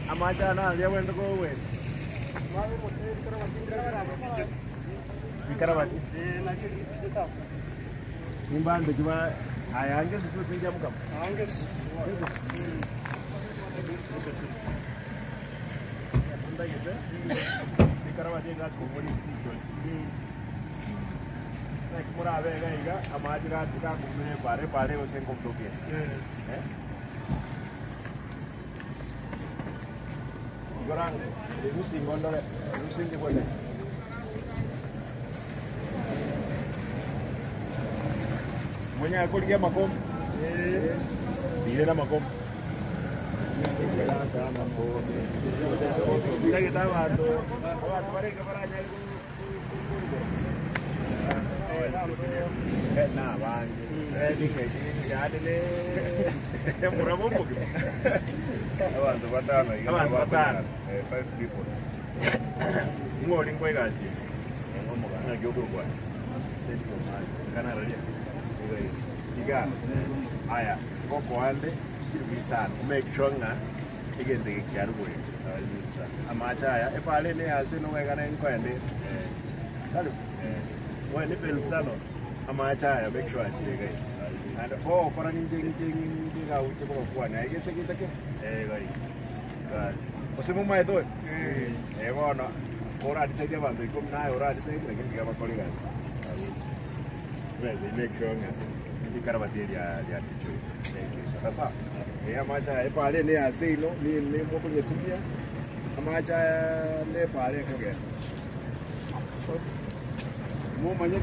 Amacha na dia wendo ko we. Ikarawati. Nimbande kiba ayange susu sinja mukam. Anges. Ikarawati ga komori titol. Nek mura vega iga amacha ga tika kumne bare usen komtoke. Gorang, musing gondole, musing ke boleh. Punya aku dia makom. Dia nama makom. Bila kita waktu balik ke Paranya itu. Nah, bang. Ini kayak ada nih. Yang murah mumpuk. Awan batan lagi. Awan batan. 5 people. Ngomong kue kasih. Ngomong kan lagi ukur kue. Karena ada dia. Tiga. Ayah. Kok kuande bisa make sure na igende kiaru kue. Amacha ya. Pale ni alse no ngana nkwende. Kalu. Wani pelstano. Amacha ya make sure achige. And oh, for anything out of one, I guess I get again. What's the moment I do? Ever or I'd say about the good night or I'd say again, you have a colleague. Yes, make sure you can have a dear. That's up. How much I pardon, I say no, me name open the 2 years. How much I lay pardon again. So, more money.